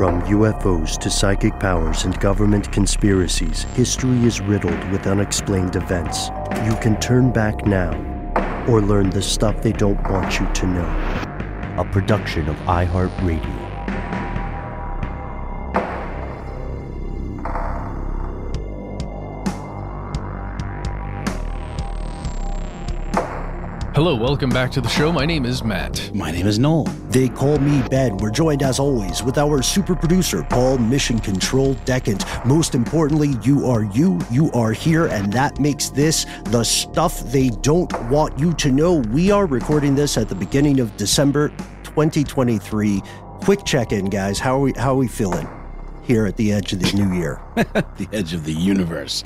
From UFOs to psychic powers and government conspiracies, history is riddled with unexplained events. You can turn back now or learn the stuff they don't want you to know. A production of iHeartRadio. Hello, welcome back to the show. My name is Matt. My name is Noel. They call me Ben. We're joined as always with our super producer, Paul Mission Control Decant. Most importantly, you are here, and that makes this the stuff they don't want you to know. We are recording this at the beginning of December 2023. Quick check-in, guys. How are we feeling here at the edge of the new year? The edge of the universe.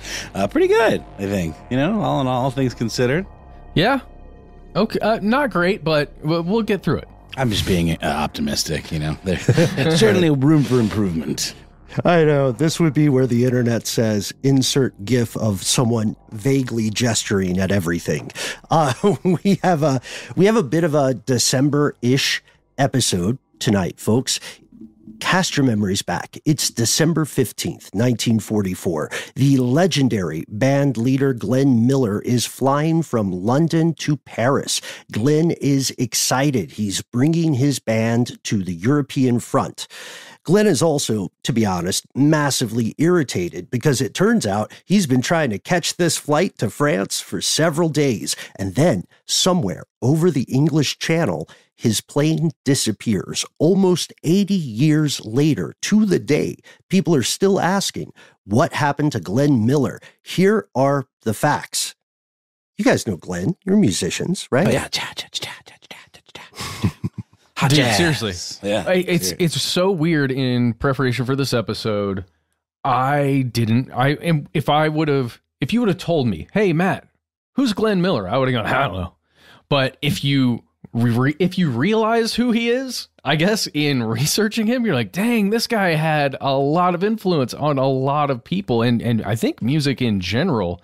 Pretty good, I think. You know, all in all, things considered. Yeah. Okay, not great, but we'll get through it. I'm just being optimistic, you know. There's certainly room for improvement. I know. This would be where the internet says, insert GIF of someone vaguely gesturing at everything. We have a bit of a December-ish episode tonight, folks. Cast your memories back. It's December 15th, 1944. The legendary band leader Glenn Miller is flying from London to Paris. Glenn is excited. He's bringing his band to the European front. Glenn is also, to be honest, massively irritated because it turns out he's been trying to catch this flight to France for several days. And then, somewhere over the English Channel, his plane disappears. Almost 80 years later, to the day, people are still asking, what happened to Glenn Miller? Here are the facts. You guys know Glenn. You're musicians, right? Oh, yeah. Dude, seriously. Yeah. It's so weird in preparation for this episode. If you would have told me, hey, Matt, who's Glenn Miller? I would have gone, I don't know. But if you realize who he is, I guess in researching him, you're like, dang, this guy had a lot of influence on a lot of people and I think music in general.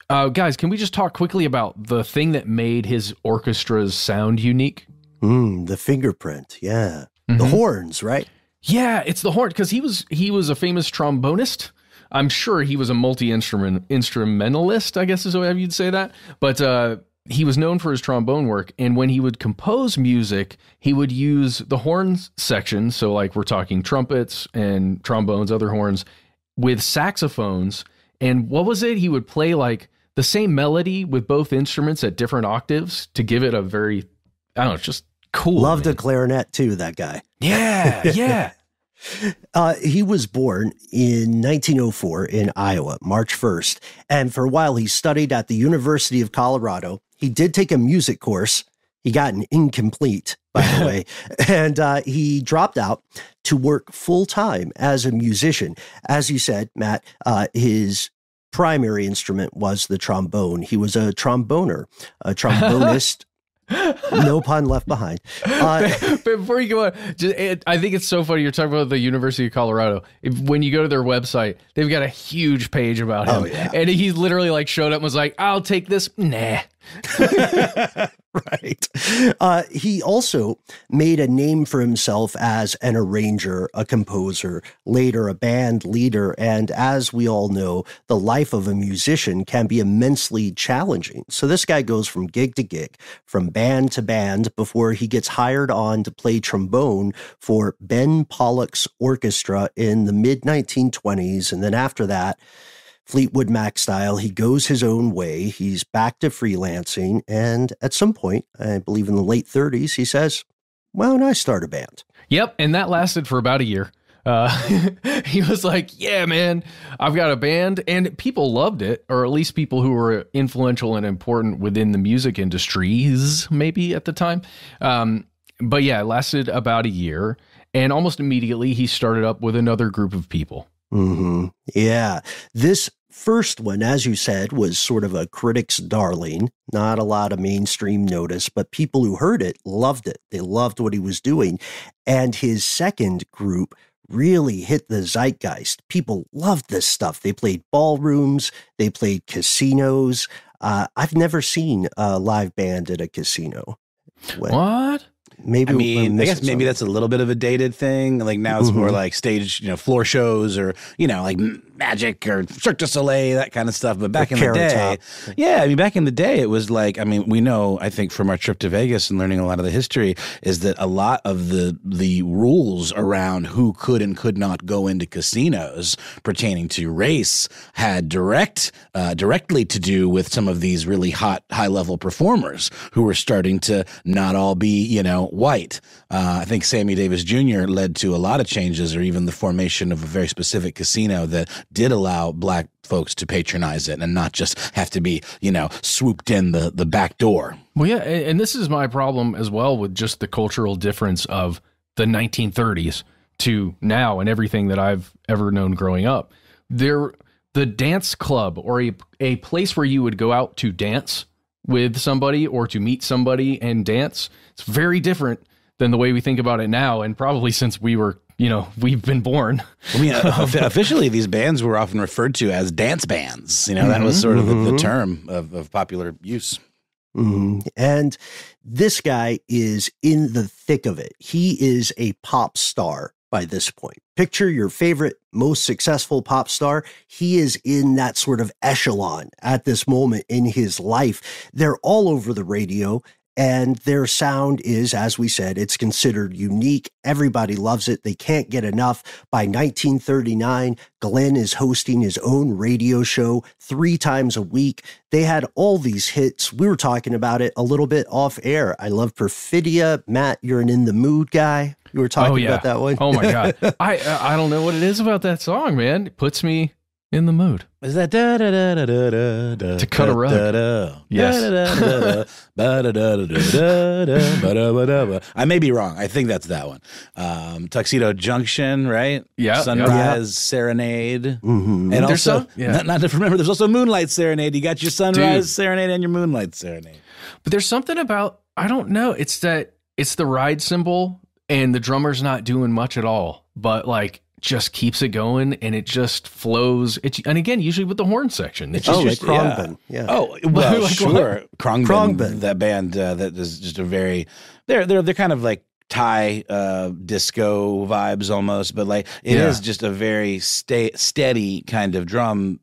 Guys, can we just talk quickly about the thing that made his orchestras sound unique? The fingerprint, yeah. Mm-hmm. The horns, right? Yeah, it's the horn, because he was a famous trombonist. I'm sure he was a multi-instrumentalist, I guess is the way you'd say that. But he was known for his trombone work, and when he would compose music, he would use the horns section, so like we're talking trumpets and trombones, other horns, with saxophones. And what was it? He would play like the same melody with both instruments at different octaves to give it a very, I don't know, it's just cool. Loved a clarinet too, that guy. Yeah, yeah. He was born in 1904 in Iowa, March 1st. And for a while, he studied at the University of Colorado. He did take a music course. He got an incomplete, by the way. And he dropped out to work full-time as a musician. As you said, Matt, his primary instrument was the trombone. He was a tromboner, a trombonist. No pun left behind. Before you go on, I think it's so funny. You're talking about the University of Colorado. When you go to their website, they've got a huge page about him. Oh, yeah. And he literally like showed up and was like, I'll take this. Nah. Right. He also made a name for himself as an arranger, a composer, later a band leader. And as we all know, the life of a musician can be immensely challenging. So this guy goes from gig to gig, from band to band, before he gets hired on to play trombone for Ben Pollock's orchestra in the mid-1920s. And then after that, Fleetwood Mac style, he goes his own way. He's back to freelancing. And at some point, I believe in the late 30s, he says, why don't I start a band? Yep. And that lasted for about a year. He was like, yeah, man, I've got a band. And people loved it, or at least people who were influential and important within the music industries, maybe at the time. But yeah, it lasted about a year. And almost immediately, he started up with another group of people. Mm-hmm. Yeah. This first one, as you said, was sort of a critic's darling. Not a lot of mainstream notice, but people who heard it loved it. They loved what he was doing. And his second group really hit the zeitgeist. People loved this stuff. They played ballrooms. They played casinos. I've never seen a live band at a casino. What? Maybe I guess maybe that's a little bit of a dated thing. Like now it's more like stage, floor shows or, like magic or Cirque du Soleil, that kind of stuff. But back in the day, back in the day, it was like, we know, I think from our trip to Vegas and learning a lot of the history is that a lot of the rules around who could and could not go into casinos pertaining to race had directly to do with some of these really hot, high level performers who were starting to not all be, white. I think Sammy Davis Jr. led to a lot of changes or even the formation of a very specific casino that did allow black folks to patronize it and not just have to be, swooped in the back door. Well, yeah. And this is my problem as well with just the cultural difference of the 1930s to now and everything that I've ever known growing up. The dance club or a place where you would go out to dance with somebody or to meet somebody and dance, it's very different than the way we think about it now. And probably since we've been born. Officially, these bands were often referred to as dance bands. That was sort of the term of popular use. And this guy is in the thick of it. He is a pop star by this point. Picture your favorite, most successful pop star. He is in that sort of echelon at this moment in his life. They're all over the radio. And their sound is, as we said, it's considered unique. Everybody loves it. They can't get enough. By 1939, Glenn is hosting his own radio show 3 times a week. They had all these hits. We were talking about it a little bit off air. I love Perfidia. Matt, you're an In the Mood guy. You were talking about that one. Oh, my God. I don't know what it is about that song, man. It puts me in the mood. Is that da da da da da da da to cut a rug? Yes. I may be wrong. I think that's that one. Tuxedo Junction, right? Yeah. Sunrise Serenade, and also not to remember. There's also Moonlight Serenade. You got your Sunrise Serenade and your Moonlight Serenade. But there's something about I don't know. It's the ride cymbal, and the drummer's not doing much at all, but like. Just keeps it going and it just flows. And again, usually with the horn section. It's like Khruangbin. Yeah. Oh, well, sure. Khruangbin, that band that is just a very, they're kind of like Thai disco vibes almost, but like it is just a very steady kind of drum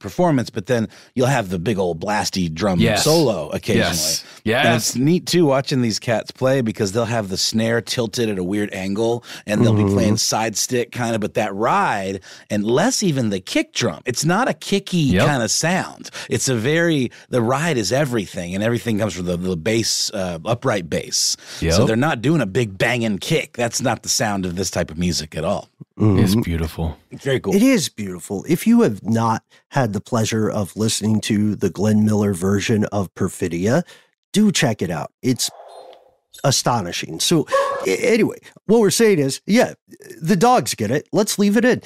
performance. But then you'll have the big old blasty drum solo occasionally. Yes. And it's neat too watching these cats play because they'll have the snare tilted at a weird angle and they'll be playing side stick kind of, but that ride and less even the kick drum. It's not a kicky kind of sound. It's the ride is everything and everything comes from the bass, upright bass. Yep. So they're not doing a big banging kick. That's not the sound of this type of music at all. It's beautiful. It's very cool. It is beautiful. If you have not had the pleasure of listening to the Glenn Miller version of Perfidia, do check it out. It's astonishing. So anyway, what we're saying is, the dogs get it. Let's leave it in.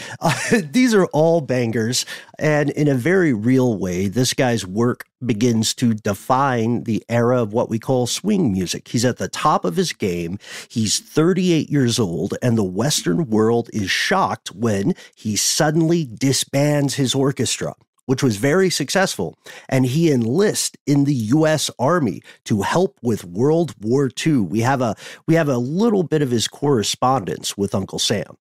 These are all bangers. And in a very real way, this guy's work begins to define the era of what we call swing music. He's at the top of his game. He's 38 years old, and the Western world is shocked when he suddenly disbands his orchestra, which was very successful, and he enlists in the U.S. Army to help with World War II. We have a little bit of his correspondence with Uncle Sam.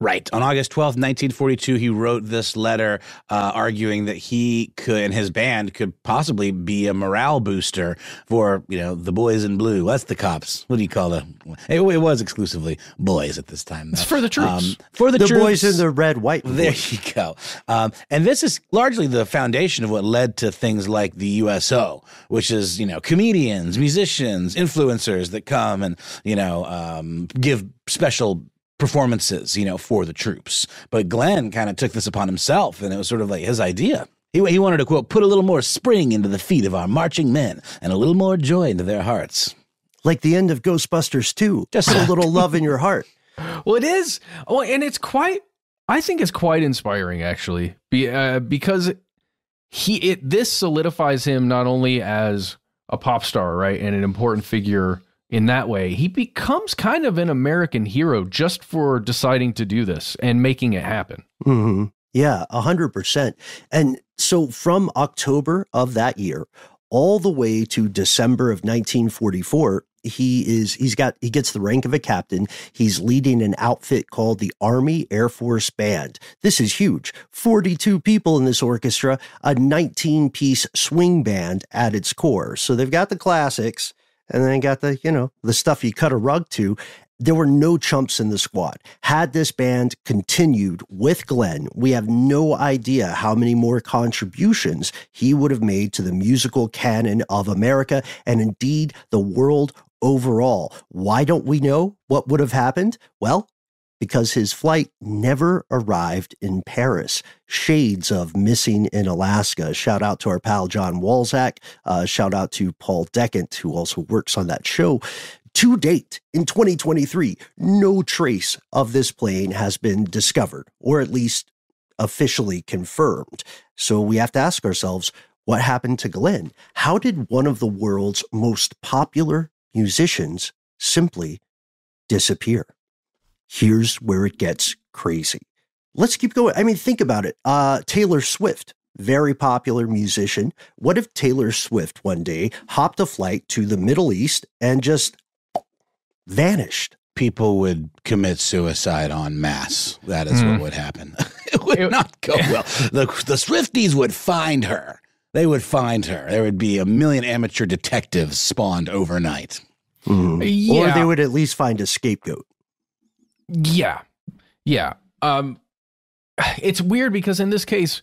Right. On August 12th, 1942, he wrote this letter arguing that he could and his band could possibly be a morale booster for, the boys in blue. That's the cops. What do you call them? It was exclusively boys at this time, though. It's for the troops. For the troops. Boys in the red, white. There you go. And this is largely the foundation of what led to things like the USO, which is, comedians, musicians, influencers that come and, give special performances, for the troops. But Glenn kind of took this upon himself, and it was sort of like his idea. He wanted to, quote, put a little more spring into the feet of our marching men and a little more joy into their hearts. Like the end of Ghostbusters 2. Just a little love in your heart. Well, it is. Oh, and I think it's quite inspiring, actually, because this solidifies him not only as a pop star, right, and an important figure in that way. He becomes kind of an American hero just for deciding to do this and making it happen. Mm-hmm. Yeah, 100%. And so from October of that year all the way to December of 1944, He gets the rank of a captain. He's leading an outfit called the Army Air Force Band. This is huge. 42 people in this orchestra, a 19-piece swing band at its core. So they've got the classics, and then got the stuff you cut a rug to. There were no chumps in the squad. Had this band continued with Glenn, we have no idea how many more contributions he would have made to the musical canon of America and indeed the world overall. Why don't we know what would have happened? Well, because his flight never arrived in Paris. Shades of Missing in Alaska. Shout out to our pal John Walzak. Shout out to Paul Decant, who also works on that show. To date, in 2023, no trace of this plane has been discovered, or at least officially confirmed. So we have to ask ourselves, what happened to Glenn? How did one of the world's most popular musicians simply disappear? Here's where it gets crazy. Let's keep going. I mean, think about it. Taylor Swift, very popular musician. What if Taylor Swift one day hopped a flight to the Middle East and just vanished? People would commit suicide en masse. That is what would happen. It would not go well. The Swifties would find her. They would find her. There would be a million amateur detectives spawned overnight. Mm. Yeah. Or they would at least find a scapegoat. Yeah. Yeah. It's weird because in this case,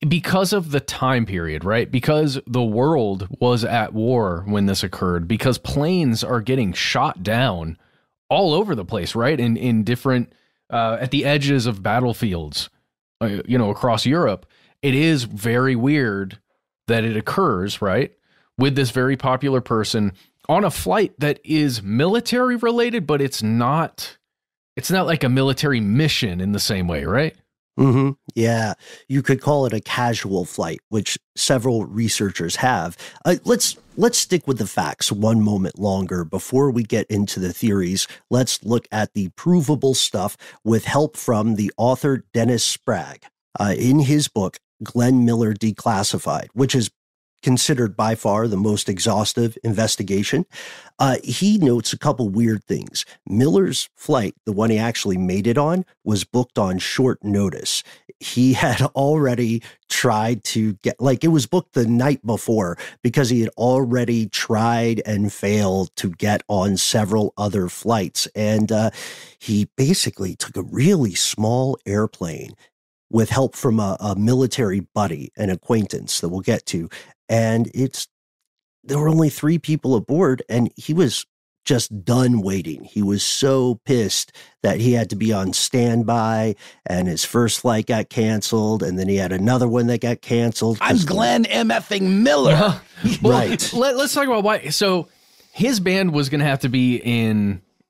because of the time period, right? Because the world was at war when this occurred, because planes are getting shot down all over the place, right? In different, at the edges of battlefields, across Europe. It is very weird that it occurs, right? With this very popular person on a flight that is military related, but it's not like a military mission in the same way, right? Mm-hmm. Yeah, you could call it a casual flight, which several researchers have. Let's stick with the facts one moment longer before we get into the theories. Let's look at the provable stuff with help from the author Dennis Sprague. In his book, Glenn Miller Declassified, which is considered by far the most exhaustive investigation, he notes a couple weird things. Miller's flight, the one he actually made it on, was booked on short notice. He had already tried to get, it was booked the night before because he had already tried and failed to get on several other flights. And he basically took a really small airplane with help from a military buddy, an acquaintance that we'll get to. And there were only 3 people aboard, and he was just done waiting. He was so pissed that he had to be on standby, and his first flight got canceled, and then he had another one that got canceled. I'm Glenn M.F.ing Miller. Right. Let's talk about why. So his band was going to have to be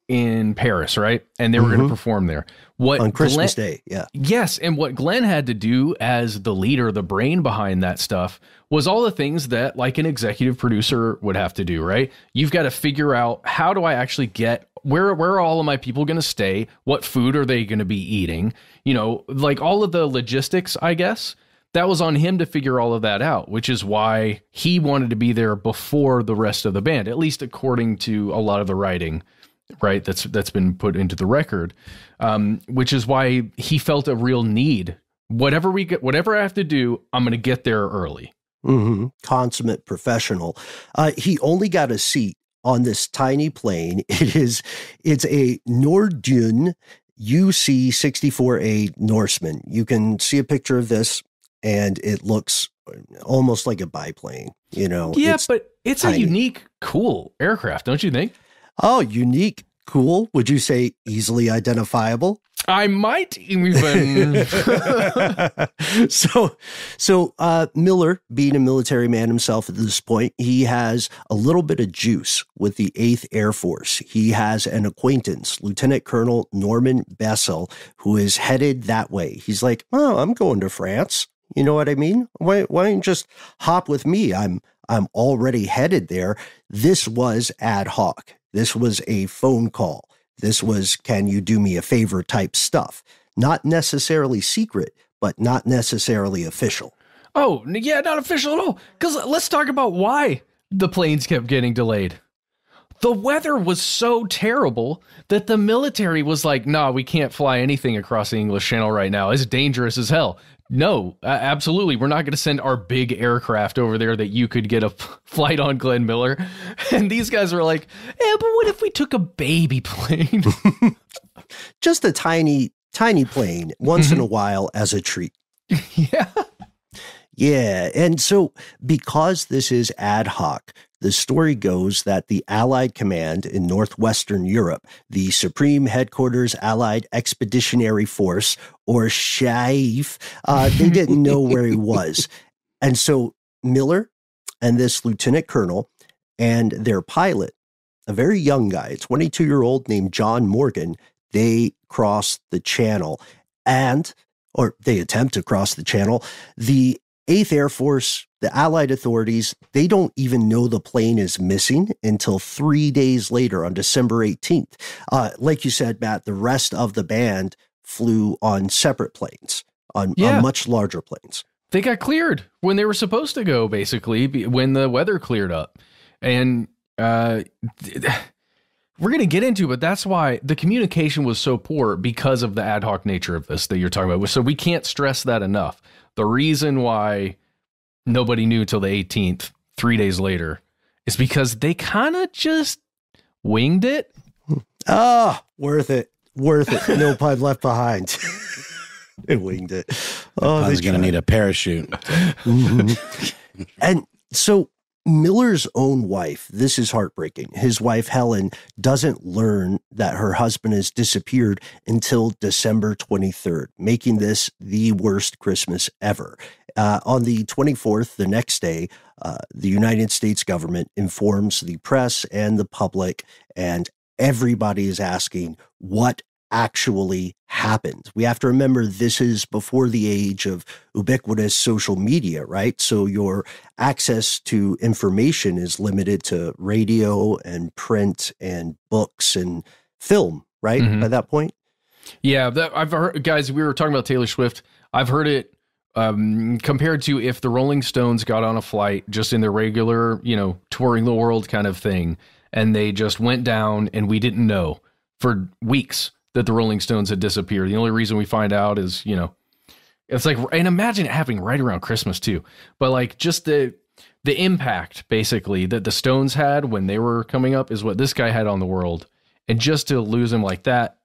in Paris, right? And they were going to perform there. On Christmas Day, yeah. Yes, and what Glenn had to do as the leader, the brain behind that stuff, was all the things that like an executive producer would have to do, right? You've got to figure out, how do I actually get, where are all of my people going to stay? What food are they going to be eating? Like all of the logistics, I guess. That was on him to figure all of that out, which is why he wanted to be there before the rest of the band, at least according to a lot of the writing, right? That's been put into the record, which is why he felt a real need. Whatever I have to do, I'm going to get there early. Mm-hmm. Consummate professional. He only got a seat on this tiny plane. It's a Nordun UC-64A Norseman. You can see a picture of this, and it looks almost like a biplane. Yeah, but it's tiny. A unique, cool aircraft, don't you think? Oh, unique, cool. Would you say easily identifiable? I might even. So Miller, being a military man himself at this point, he has a little bit of juice with the 8th Air Force. He has an acquaintance, Lieutenant Colonel Norman Bessel, who is headed that way. He's like, oh, I'm going to France. You know what I mean? Why don't you just hop with me? I'm already headed there. This was ad hoc. This was a phone call. This was, can you do me a favor type stuff. Not necessarily secret, but not necessarily official. Oh, yeah, not official at all. Because let's talk about why the planes kept getting delayed. The weather was so terrible that the military was like, nah, we can't fly anything across the English Channel right now. It's dangerous as hell. No, absolutely. We're not going to send our big aircraft over there that you could get a flight on, Glenn Miller. And these guys were like, but what if we took a baby plane? Just a tiny plane once in a while as a treat. Yeah. Yeah. And so because this is ad hoc, the story goes that the Allied Command in Northwestern Europe, the Supreme Headquarters Allied Expeditionary Force, or SHAEF, they didn't know where he was. And so Miller and this lieutenant colonel and their pilot, a very young guy, a 22-year-old named John Morgan, they cross the channel or they attempt to cross the channel. The 8th Air Force, the Allied authorities, they don't even know the plane is missing until 3 days later on December 18th. Like you said, Matt, the rest of the band flew on separate planes, on much larger planes. They got cleared when they were supposed to go, basically, when the weather cleared up. And we're going to get into, but that's why the communication was so poor because of the ad hoc nature of this that you're talking about. So we can't stress that enough. The reason why nobody knew till the 18th, 3 days later, is because they kind of just winged it. Worth it. No pun left behind. They winged it. Pun's going to need a parachute. Mm-hmm. And so Miller's own wife, this is heartbreaking. His wife, Helen, doesn't learn that her husband has disappeared until December 23rd, making this the worst Christmas ever. On the 24th, the next day, the United States government informs the press and the public, and everybody is asking what actually happened. We have to remember this is before the age of ubiquitous social media, right? So your access to information is limited to radio and print and books and film, right? Mm-hmm. By that point? Yeah, I've heard, guys, we were talking about Taylor Swift. I've heard it compared to if the Rolling Stones got on a flight just in their regular, touring the world kind of thing, and they just went down and we didn't know for weeks that the Rolling Stones had disappeared. The only reason we find out is, it's like, and imagine it happening right around Christmas too. But like just the impact basically that the Stones had when they were coming up is what this guy had on the world. And just to lose him like that,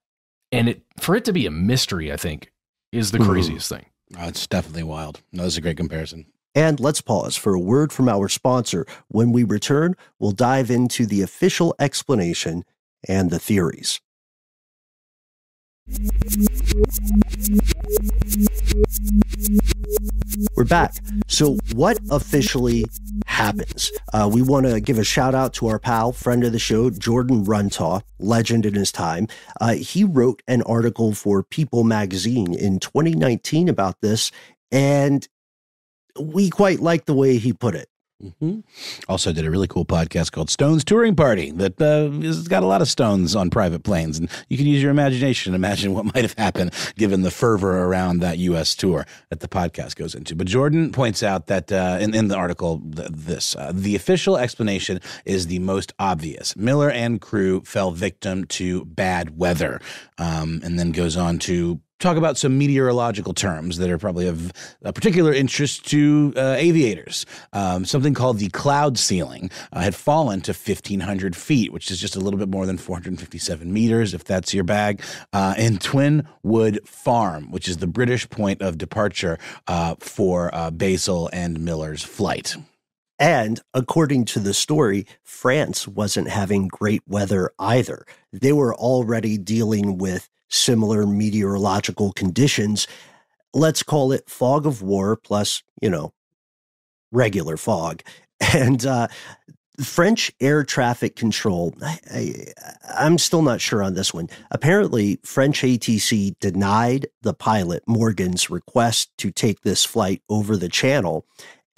and for it to be a mystery, I think, is the craziest thing. Oh, it's definitely wild. No, that's a great comparison. And let's pause for a word from our sponsor. When we return, we'll dive into the official explanation and the theories. We're back. So what officially happens? We want to give a shout out to our pal, friend of the show, Jordan Runtaw, legend in his time. He wrote an article for People magazine in 2019 about this, and we quite like the way he put it. Mm-hmm. Also did a really cool podcast called Stones Touring Party that has got a lot of Stones on private planes, and you can use your imagination to imagine what might have happened given the fervor around that U.S. tour that the podcast goes into. But Jordan points out that in the article, the official explanation is the most obvious. Miller and crew fell victim to bad weather, and then goes on to talk about some meteorological terms that are probably of a particular interest to aviators. Something called the cloud ceiling had fallen to 1,500 feet, which is just a little bit more than 457 meters, if that's your bag, in Twin Wood Farm, which is the British point of departure for Basil and Miller's flight. And according to the story, France wasn't having great weather either. They were already dealing with similar meteorological conditions. Let's call it fog of war plus, regular fog. And French air traffic control, I'm still not sure on this one. Apparently, French ATC denied the pilot Morgan's request to take this flight over the channel,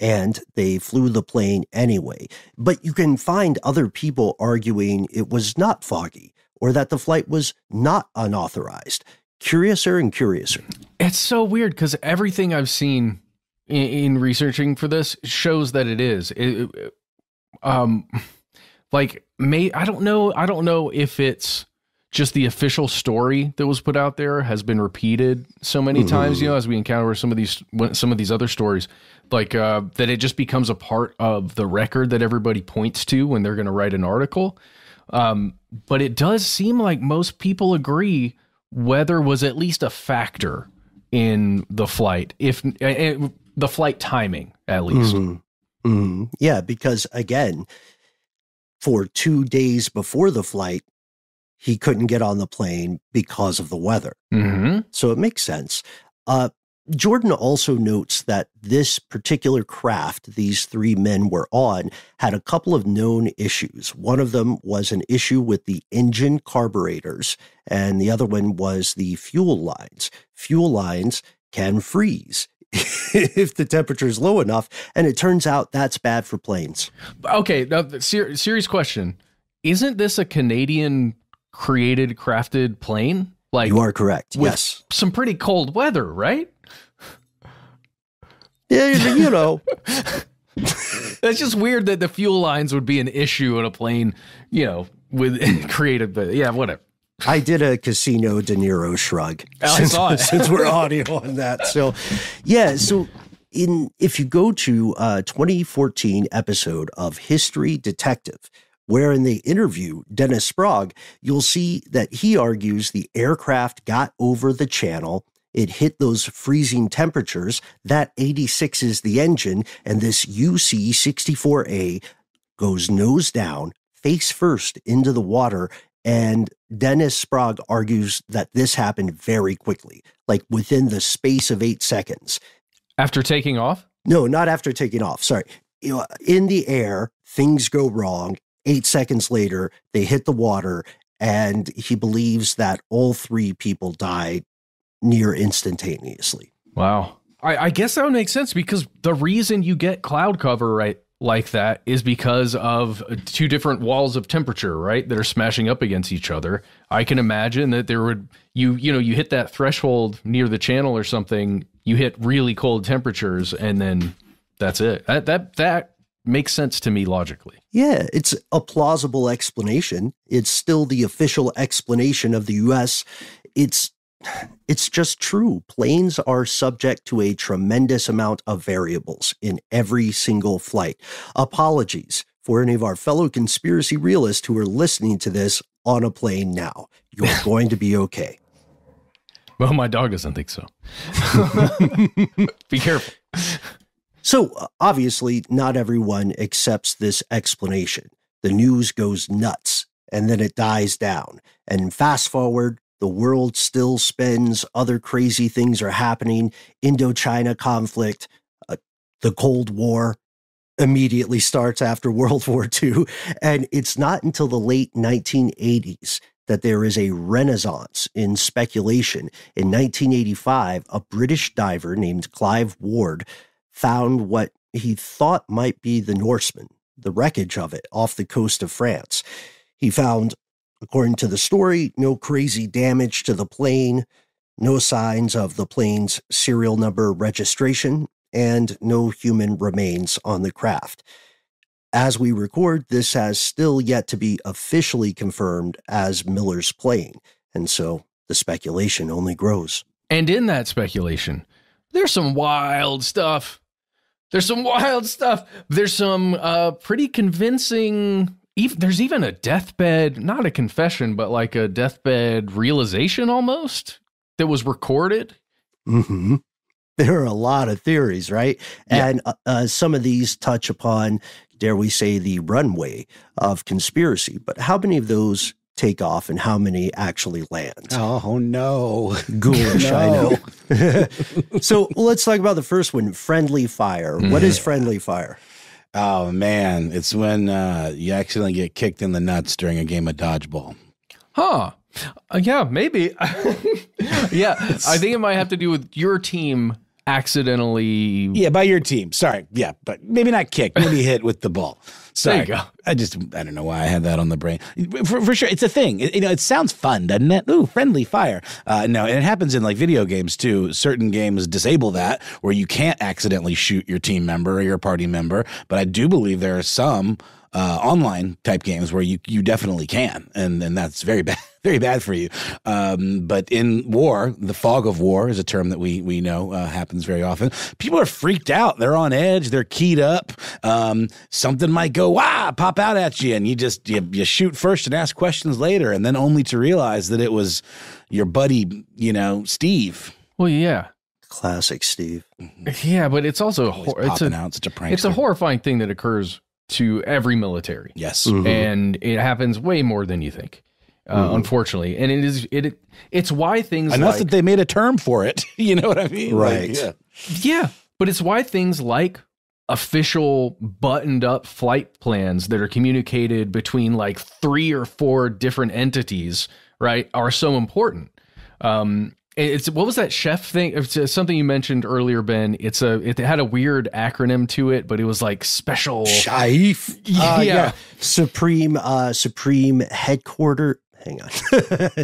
and they flew the plane anyway. But you can find other people arguing it was not foggy, or that the flight was not unauthorized. Curiouser and curiouser. It's so weird because everything I've seen in researching for this shows that it is. I don't know if it's just the official story that was put out there has been repeated so many times, as we encounter some of these other stories, that it just becomes a part of the record that everybody points to when they're going to write an article. But it does seem like most people agree weather was at least a factor in the flight, if the flight timing, at least. Yeah, because again, for 2 days before the flight, he couldn't get on the plane because of the weather. So it makes sense. Jordan also notes that this particular craft these three men were on had a couple of known issues. One of them was an issue with the engine carburetors, and the other one was the fuel lines. Fuel lines can freeze if the temperature is low enough, and it turns out that's bad for planes. Okay, now, serious question. Isn't this a Canadian crafted plane? You are correct, with yes. Some pretty cold weather, right? Yeah, It's just weird that the fuel lines would be an issue in a plane, with created, but yeah, whatever. I did a Casino De Niro shrug. I saw it. Since we're audio on that. So, yeah. So if you go to a 2014 episode of History Detective, wherein they interview Dennis Sprague, you'll see that he argues the aircraft got over the channel. It hit those freezing temperatures. That 86 is the engine, and this UC-64A goes nose down, face first into the water. And Dennis Sprague argues that this happened very quickly, within the space of 8 seconds. After taking off? No, not after taking off. Sorry. In the air, things go wrong. 8 seconds later, they hit the water, and he believes that all three people died near instantaneously. Wow. I guess that would make sense, because the reason you get cloud cover like that is because of two different walls of temperature, right, that are smashing up against each other. I can imagine that there would, you hit that threshold near the channel or something, you hit really cold temperatures, and then that's it. That makes sense to me logically. Yeah, it's a plausible explanation. It's still the official explanation of the U.S. It's just true. Planes are subject to a tremendous amount of variables in every single flight. Apologies for any of our fellow conspiracy realists who are listening to this on a plane now. You're going to be okay. Well, my dog doesn't think so. Be careful. So obviously, not everyone accepts this explanation. The news goes nuts, and then it dies down. And fast forward, the world still spins. Other crazy things are happening. Indochina conflict, the Cold War immediately starts after World War II. And it's not until the late 1980s that there is a renaissance in speculation. In 1985, a British diver named Clive Ward found what he thought might be the Norseman, the wreckage of it, off the coast of France. He found, according to the story, no crazy damage to the plane, no signs of the plane's serial number registration, and no human remains on the craft. As we record, this has still yet to be officially confirmed as Miller's plane, and so the speculation only grows. And in that speculation, there's some wild stuff. There's some pretty convincing. There's even a deathbed, not a confession, but like a deathbed realization almost that was recorded. Mm-hmm. There are a lot of theories, right? Yeah. And some of these touch upon, dare we say, the runway of conspiracy. But how many of those take off and how many actually land? Oh, no. Ghoulish, no. I know. So let's talk about the first one, friendly fire. Mm-hmm. What is friendly fire? Oh, man. It's when you accidentally get kicked in the nuts during a game of dodgeball. Huh. Yeah, maybe. Yeah, I think it might have to do with your team accidentally. Yeah, by your team. Sorry. Yeah, but maybe not kicked. Maybe hit with the ball. Sorry. There you go. I don't know why I had that on the brain. For sure, it's a thing. It sounds fun, doesn't it? Ooh, friendly fire. No, and it happens in like video games too. Certain games disable that where you can't accidentally shoot your team member or your party member. But I do believe there are some online type games where you definitely can, and that's very bad for you. But in war, the fog of war is a term that we know happens very often. People are freaked out. They're on edge. They're keyed up. Something might go pop out at you, and you shoot first and ask questions later, and then only to realize that it was your buddy, Steve. Well, yeah. Classic Steve. Yeah, but it's also it's a horrifying thing that occurs to every military. Yes. Mm-hmm. And it happens way more than you think. Unfortunately. And it's why things enough that they made a term for it. You know what I mean? Right. Yeah. But it's why things like official buttoned up flight plans that are communicated between like 3 or 4 different entities, right, are so important. It's what was that chef thing? It's something you mentioned earlier, Ben. It had a weird acronym to it, but it was like special Shaif. Yeah. Supreme headquarter. Hang on.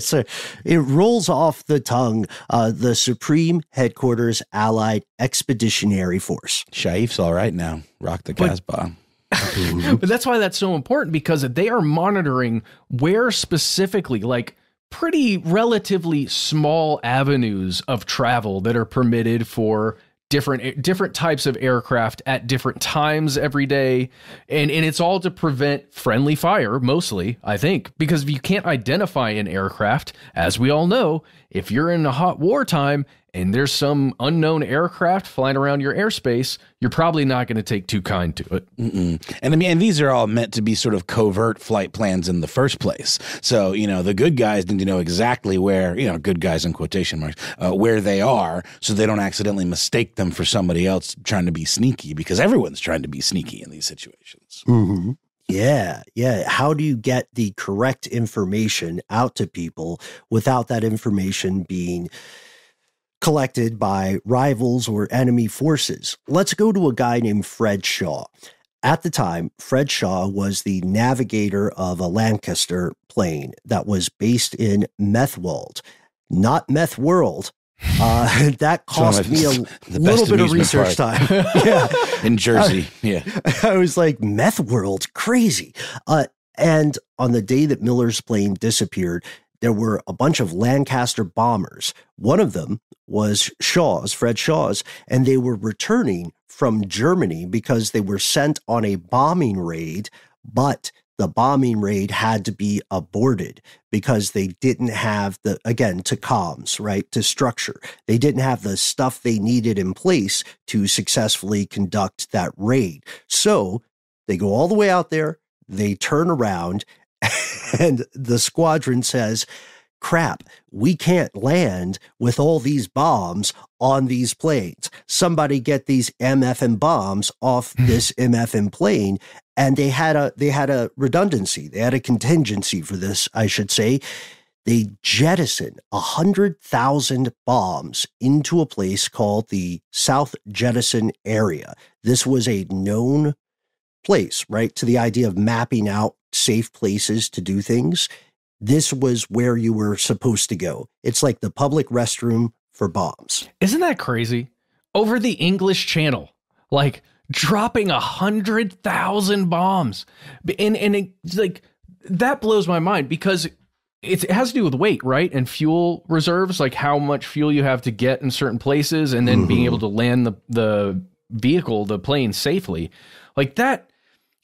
So it rolls off the tongue. The Supreme Headquarters Allied Expeditionary Force. Shaif's all right now. Rock the Casbah. But that's why that's so important, because they are monitoring where specifically, like, pretty relatively small avenues of travel that are permitted for different types of aircraft at different times every day. And it's all to prevent friendly fire, mostly, I think, because if you can't identify an aircraft, as we all know, if you're in a hot wartime and there's some unknown aircraft flying around your airspace, you're probably not going to take too kind to it. Mm-mm. And I mean, and these are all meant to be sort of covert flight plans in the first place. So, the good guys need to know exactly where, good guys in quotation marks, where they are, so they don't accidentally mistake them for somebody else trying to be sneaky, because everyone's trying to be sneaky in these situations. Mm-hmm. Yeah. How do you get the correct information out to people without that information being collected by rivals or enemy forces? Let's go to a guy named Fred Shaw. At the time, Fred Shaw was the navigator of a Lancaster plane that was based in Methwold, not Meth World. That cost me a little bit of research time. Yeah. In Jersey. Yeah. I was like, Meth World, crazy. And on the day that Miller's plane disappeared, there were a bunch of Lancaster bombers. One of them was Fred Shaw's, and they were returning from Germany because they were sent on a bombing raid, but the bombing raid had to be aborted because they didn't have to comms, right, to structure. They didn't have the stuff they needed in place to successfully conduct that raid. So they go all the way out there, they turn around, and the squadron says, crap, we can't land with all these bombs on these planes. Somebody get these MFM bombs off this MFM plane. And they had a redundancy. They had a contingency for this, I should say. They jettisoned 100,000 bombs into a place called the South Jettison area. This was a known place, right, to the idea of mapping out safe places to do things. This was where you were supposed to go. It's like the public restroom for bombs. Isn't that crazy? Over the English Channel, like dropping 100,000 bombs. And it's like, that blows my mind, because it has to do with weight, right? And fuel reserves, like how much fuel you have to get in certain places, and then being able to land the vehicle, the plane, safely. Like that,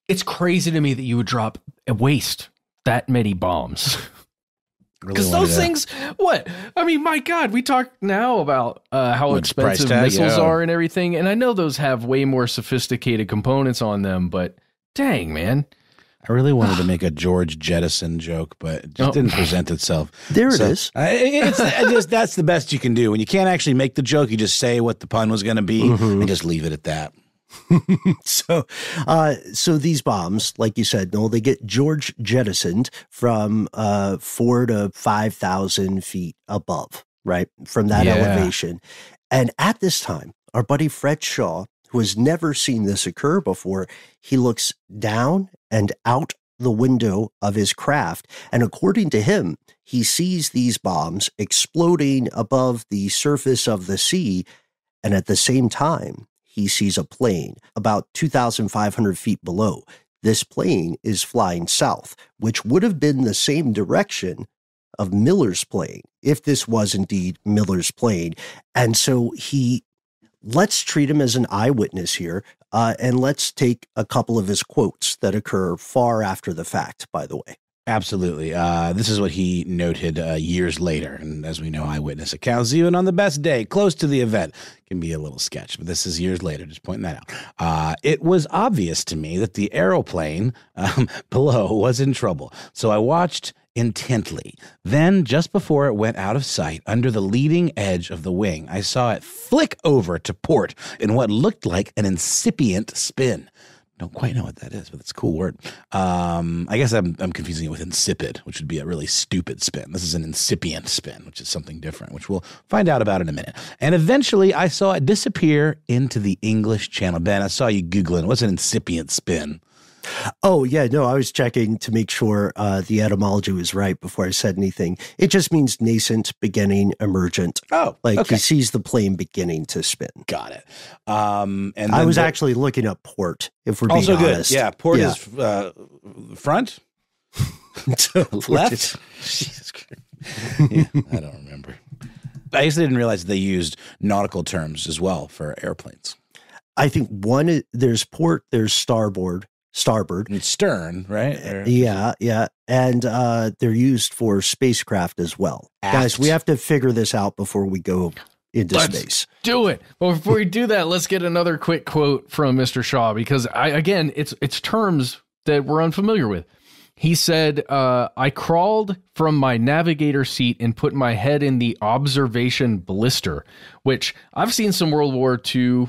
it's crazy to me that you would drop and waste that many bombs. Because those things, what? I mean, my God, we talk now about how expensive missiles are and everything. And I know those have way more sophisticated components on them, but dang, man. I really wanted to make a George Jettison joke, but it just didn't present itself. There it is. That's the best you can do. When you can't actually make the joke, you just say what the pun was going to be and just leave it at that. So these bombs, like you said, Noel, they get George jettisoned from 4,000 to 5,000 feet above, right, from that elevation. And at this time, our buddy Fred Shaw, who has never seen this occur before, he looks down and out the window of his craft, and according to him, he sees these bombs exploding above the surface of the sea, and at the same time, he sees a plane about 2,500 feet below. this plane is flying south, which would have been the same direction of Miller's plane, if this was indeed Miller's plane. And so let's treat him as an eyewitness here, and let's take a couple of his quotes that occur far after the fact, by the way. Absolutely. This is what he noted years later. And as we know, eyewitness accounts, even on the best day, close to the event, can be a little sketch. But this is years later, just pointing that out. It was obvious to me that the aeroplane below was in trouble. So I watched intently. Then, just before it went out of sight, under the leading edge of the wing, I saw it flick over to port in what looked like an incipient spin. Don't quite know what that is, but it's a cool word. I guess I'm confusing it with insipid, which would be a really stupid spin. This is an incipient spin, which is something different, which we'll find out about in a minute. And eventually I saw it disappear into the English Channel. Ben, I saw you Googling. What's an incipient spin? Oh, yeah, no, I was checking to make sure the etymology was right before I said anything. It just means nascent, beginning, emergent. Oh, like okay. He sees the plane beginning to spin. Got it. And I was actually looking up port, if we're being also honest. Good. Yeah, port is front? Left? Jesus Christ. Yeah, I don't remember. I guess I didn't realize they used nautical terms as well for airplanes. I think there's port, there's starboard. And stern, right? Yeah. And they're used for spacecraft as well. Aft. Guys, we have to figure this out before we go into space. Do it. But before we do that, let's get another quick quote from Mr. Shaw, because it's terms that we're unfamiliar with. He said, I crawled from my navigator seat and put my head in the observation blister, which I've seen some World War II,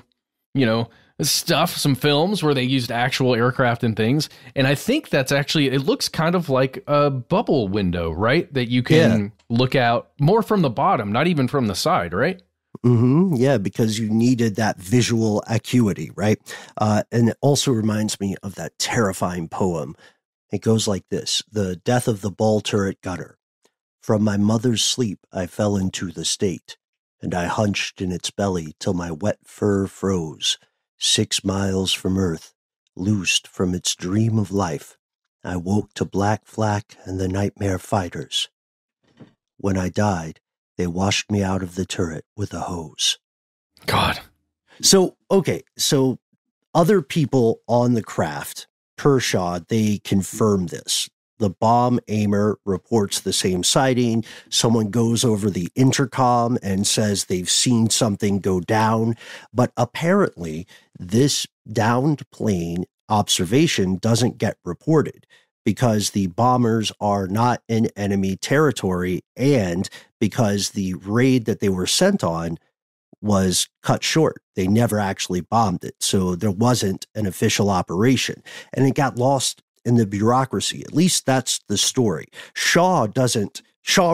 stuff, some films where they used actual aircraft and things. And I think that's actually, it looks kind of like a bubble window, right? That you can look out more from the bottom, not even from the side, right? Mm-hmm. Yeah, because you needed that visual acuity, right? And it also reminds me of that terrifying poem. It goes like this: The death of the ball turret gunner. From my mother's sleep, I fell into the state, and I hunched in its belly till my wet fur froze. 6 miles from Earth, loosed from its dream of life, I woke to black flak and the nightmare fighters. When I died, they washed me out of the turret with a hose. God. So other people on the craft, per Shaw, they confirm this. The bomb aimer reports the same sighting. Someone goes over the intercom and says they've seen something go down. But apparently, this downed plane observation doesn't get reported because the bombers are not in enemy territory and because the raid that they were sent on was cut short. They never actually bombed it. So there wasn't an official operation. And it got lost in the bureaucracy. At least that's the story. Shaw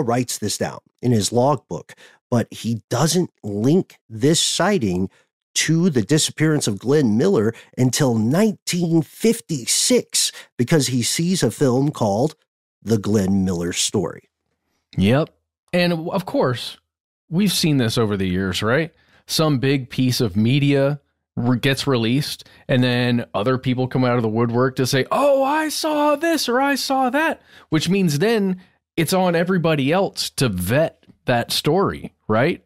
writes this down in his logbook, but he doesn't link this sighting to the disappearance of Glenn Miller until 1956 because he sees a film called The Glenn Miller Story. Yep. And of course, we've seen this over the years, right? Some big piece of media gets released, and then other people come out of the woodwork to say, oh, I saw this or I saw that, which means then it's on everybody else to vet that story, right?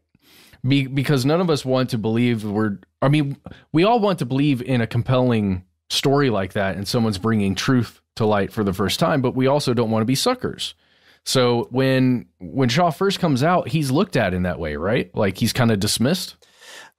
Because none of us want to believe we all want to believe in a compelling story like that and someone's bringing truth to light for the first time, but we also don't want to be suckers. So when Shaw first comes out, he's looked at in that way, right? Like he's kind of dismissed.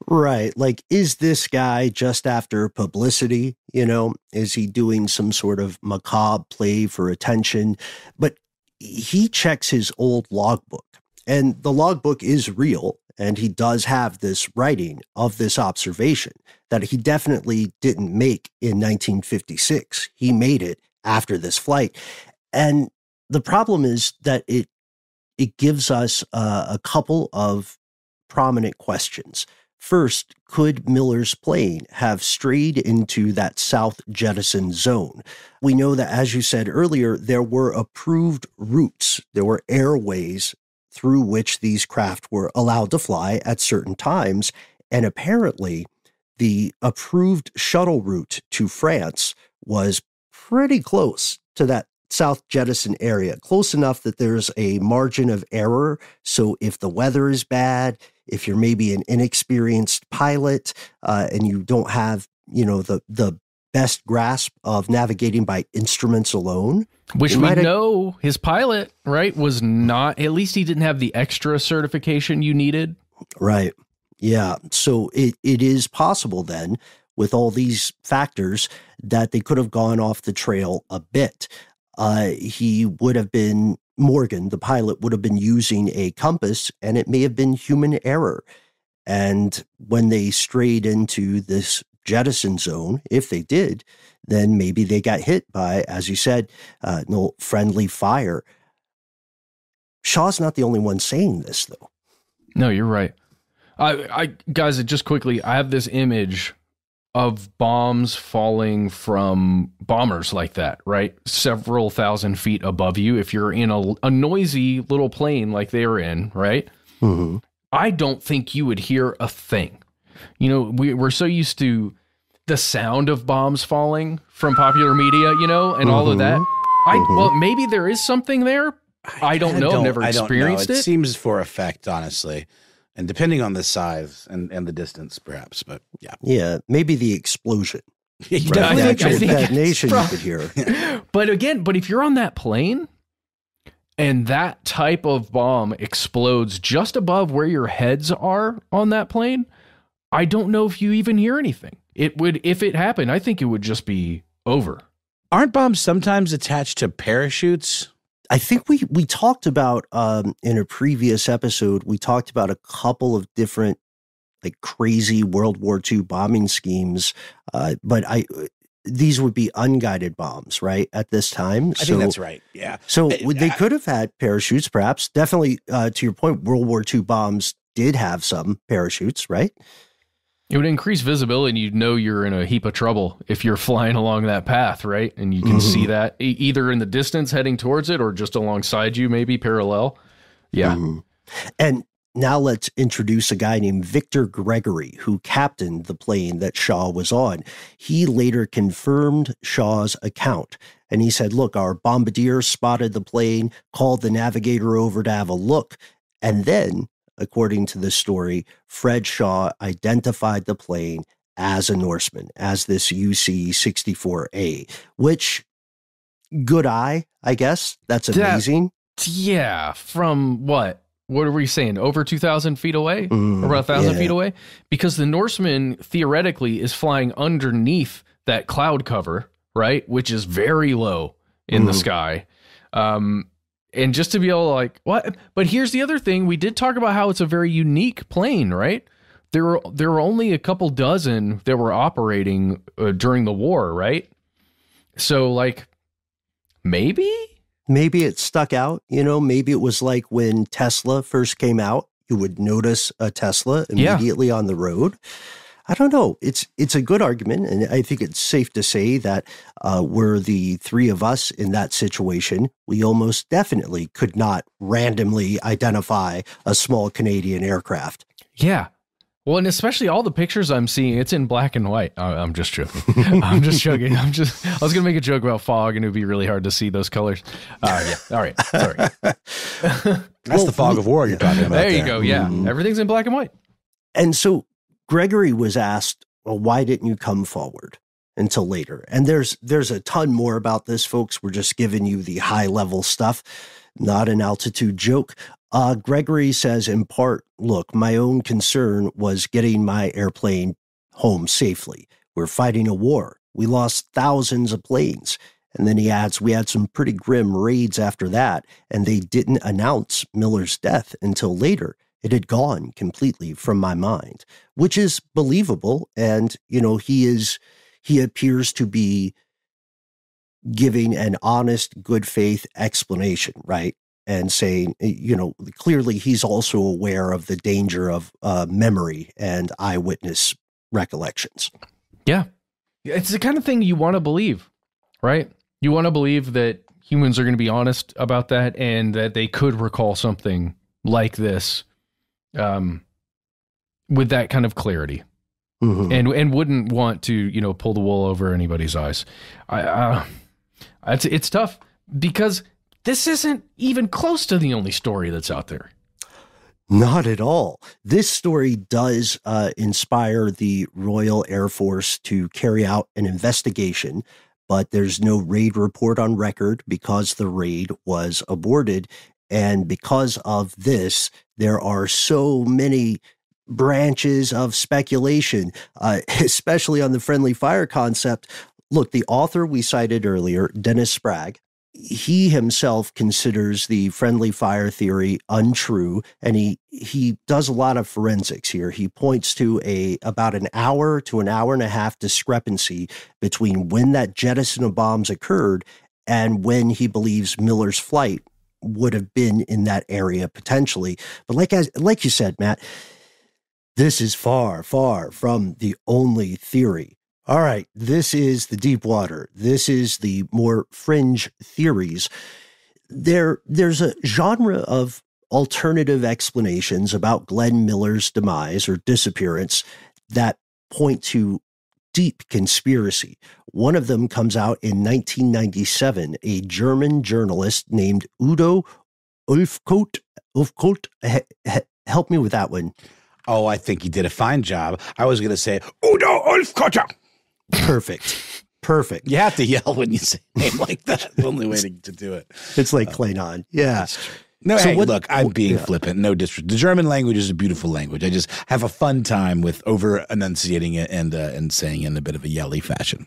Right. Like, is this guy just after publicity? Is he doing some sort of macabre play for attention? But he checks his old logbook, and the logbook is real. And he does have this writing of this observation that he definitely didn't make in 1956. He made it after this flight. And the problem is that it gives us a couple of prominent questions. First, could Miller's plane have strayed into that South Jettison zone? We know that, as you said earlier, there were approved routes. There were airways through which these craft were allowed to fly at certain times. And apparently, the approved shuttle route to France was pretty close to that South Jettison area, close enough that there's a margin of error. So if the weather is bad, if you're maybe an inexperienced pilot and you don't have, the best grasp of navigating by instruments alone. Which we know his pilot, right, was not, at least he didn't have the extra certification you needed. Right. Yeah. So it is possible then, with all these factors, that they could have gone off the trail a bit. He would have been, Morgan, the pilot, would have been using a compass, and it may have been human error. And when they strayed into this jettison zone, if they did, then maybe they got hit by, as you said, no friendly fire. Shaw's not the only one saying this, though. No, you're right. I guys, just quickly, I have this image of bombs falling from bombers like that, right? Several thousand feet above you. If you're in a noisy little plane like they were in, right? Mm-hmm. I don't think you would hear a thing. We're so used to the sound of bombs falling from popular media, and all of that. Well, maybe there is something there. I don't know. I've never experienced it. It seems for effect, honestly. And depending on the size and the distance, perhaps, but yeah. Yeah, maybe the explosion. Right? I think detonation you could hear. But if you're on that plane and that type of bomb explodes just above where your heads are on that plane, I don't know if you even hear anything. If it happened, I think it would just be over. Aren't bombs sometimes attached to parachutes? I think we talked about, in a previous episode, we talked about a couple of different, like, crazy World War II bombing schemes, but these would be unguided bombs, right, at this time? I think that's right, yeah. So they could have had parachutes, perhaps. Definitely, to your point, World War II bombs did have some parachutes, right? It would increase visibility, and you'd know you're in a heap of trouble if you're flying along that path, right? And you can see that either in the distance heading towards it or just alongside you, maybe parallel. Yeah. Mm-hmm. And now let's introduce a guy named Victor Gregory, who captained the plane that Shaw was on. He later confirmed Shaw's account. And he said, look, our bombardier spotted the plane, called the navigator over to have a look. And then, according to the story, Fred Shaw identified the plane as a Norseman, as this UC-64A, which, good eye, I guess. That's amazing. Yeah, from what? What are we saying? Over 2,000 feet away? Or about 1,000 feet away? Because the Norseman, theoretically, is flying underneath that cloud cover, right? Which is very low in the sky. And just to be able to, like, what? But here's the other thing. We did talk about how it's a very unique plane, right? There were only a couple dozen that were operating during the war, right? So, like, maybe it stuck out. Maybe it was like when Tesla first came out, you would notice a Tesla immediately on the road. I don't know. It's a good argument, and I think it's safe to say that were the three of us in that situation, we almost definitely could not randomly identify a small Canadian aircraft. Yeah. Well, and especially all the pictures I'm seeing, it's in black and white. I'm just joking. I'm just joking. I was going to make a joke about fog, and it would be really hard to see those colors. Yeah. All right. Sorry. That's the fog of war you're talking about. There you go. Yeah. Everything's in black and white. And so Gregory was asked, well, why didn't you come forward until later? And there's a ton more about this, folks. We're just giving you the high level stuff, not an altitude joke. Gregory says, in part, look, my own concern was getting my airplane home safely. We're fighting a war. We lost thousands of planes. And then he adds, we had some pretty grim raids after that, and they didn't announce Miller's death until later. It had gone completely from my mind, which is believable. And, he appears to be giving an honest, good faith explanation, right? And saying, clearly he's also aware of the danger of memory and eyewitness recollections. Yeah. It's the kind of thing you want to believe, right? You want to believe that humans are going to be honest about that and that they could recall something like this with that kind of clarity and wouldn't want to, pull the wool over anybody's eyes. It's tough because this isn't even close to the only story that's out there. Not at all. This story does inspire the Royal Air Force to carry out an investigation, but there's no raid report on record because the raid was aborted. And because of this, there are so many branches of speculation, especially on the friendly fire concept. Look, the author we cited earlier, Dennis Sprague, he himself considers the friendly fire theory untrue, and he does a lot of forensics here. He points to about an hour to an hour and a half discrepancy between when that jettison of bombs occurred and when he believes Miller's flight would have been in that area potentially. But like you said, Matt, this is far, far from the only theory. All right, this is the deep water. This is the more fringe theories. There's a genre of alternative explanations about Glenn Miller's demise or disappearance that point to deep conspiracy. One of them comes out in 1997. A German journalist named Udo Ulfkot. Help me with that one. Oh, I think he did a fine job. I was going to say Udo Ulfkot. Perfect. You have to yell when you say a name like that. It's the only way to do it. It's like Klingon. Yeah. No, so look, I'm being flippant. No disrespect. The German language is a beautiful language. I just have a fun time with over enunciating it and saying it in a bit of a yelly fashion.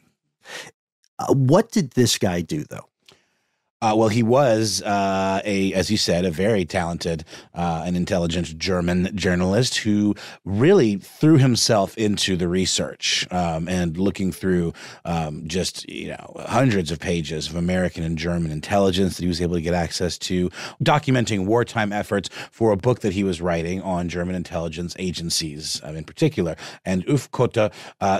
What did this guy do, though? Well, he was as you said, a very talented and intelligent German journalist who really threw himself into the research and looking through just hundreds of pages of American and German intelligence that he was able to get access to, documenting wartime efforts for a book that he was writing on German intelligence agencies in particular. And Ulfkot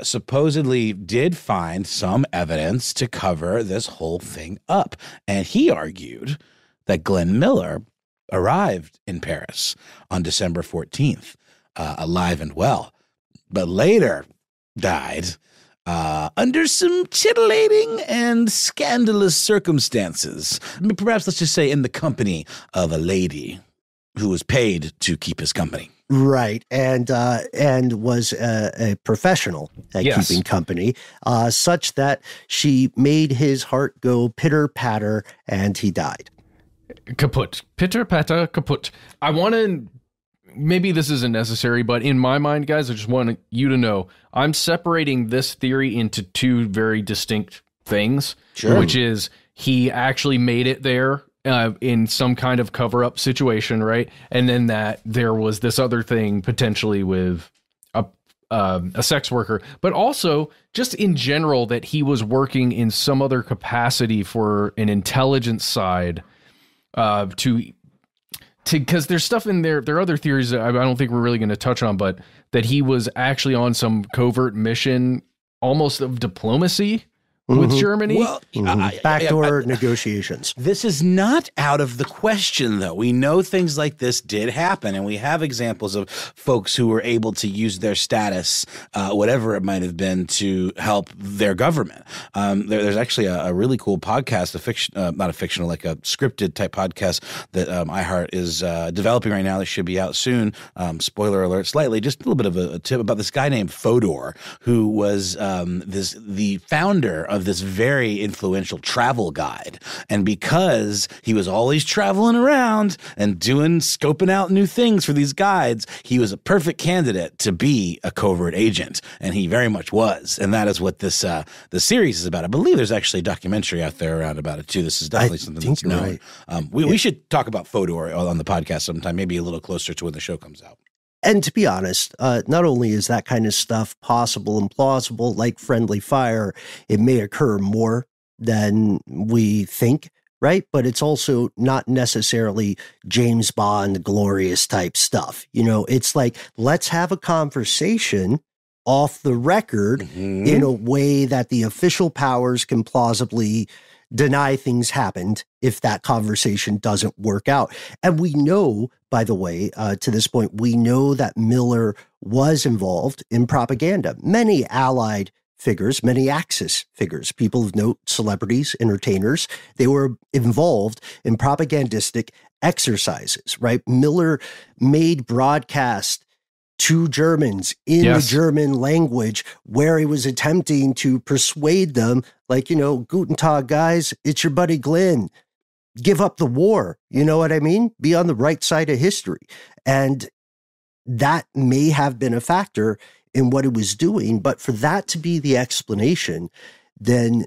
supposedly did find some evidence to cover this whole thing up, and he argued that Glenn Miller arrived in Paris on December 14th, alive and well, but later died under some titillating and scandalous circumstances. Perhaps let's just say in the company of a lady who was paid to keep his company. Right, and was a professional at keeping company, such that she made his heart go pitter-patter, and he died. Kaput. Pitter-patter, kaput. I want to, maybe this isn't necessary, but in my mind, guys, I just want you to know, I'm separating this theory into two very distinct things, which is he actually made it there in some kind of cover-up situation, right? And then that there was this other thing potentially with a sex worker, but also just in general that he was working in some other capacity for an intelligence side to because there's stuff in there. There are other theories that I don't think we're really going to touch on, but that he was actually on some covert mission, almost of diplomacy with Germany. Well, backdoor negotiations. This is not out of the question, though. We know things like this did happen, and we have examples of folks who were able to use their status, whatever it might have been, to help their government. There's actually a really cool podcast, not a fictional, like a scripted type podcast that iHeart is developing right now that should be out soon. Spoiler alert slightly, just a little bit of a tip about this guy named Fodor, who was the founder of this very influential travel guide. And because he was always traveling around and scoping out new things for these guides, he was a perfect candidate to be a covert agent. And he very much was. And that is what this the series is about. I believe there's actually a documentary out there around about it too. This is definitely something that's known. Right. We should talk about Fodor on the podcast sometime, maybe a little closer to when the show comes out. And to be honest, not only is that kind of stuff possible and plausible, like friendly fire, it may occur more than we think, right? But it's also not necessarily James Bond glorious type stuff. It's like, let's have a conversation off the record in a way that the official powers can plausibly deny things happened if that conversation doesn't work out. And we know, by the way, to this point, we know that Miller was involved in propaganda. Many Allied figures, many Axis figures, people of note, celebrities, entertainers. They were involved in propagandistic exercises, right? Miller made broadcast to Germans in the German language where he was attempting to persuade them, like, Guten Tag, guys, it's your buddy Glenn. Give up the war. You know what I mean? Be on the right side of history. And that may have been a factor in what it was doing. But for that to be the explanation, then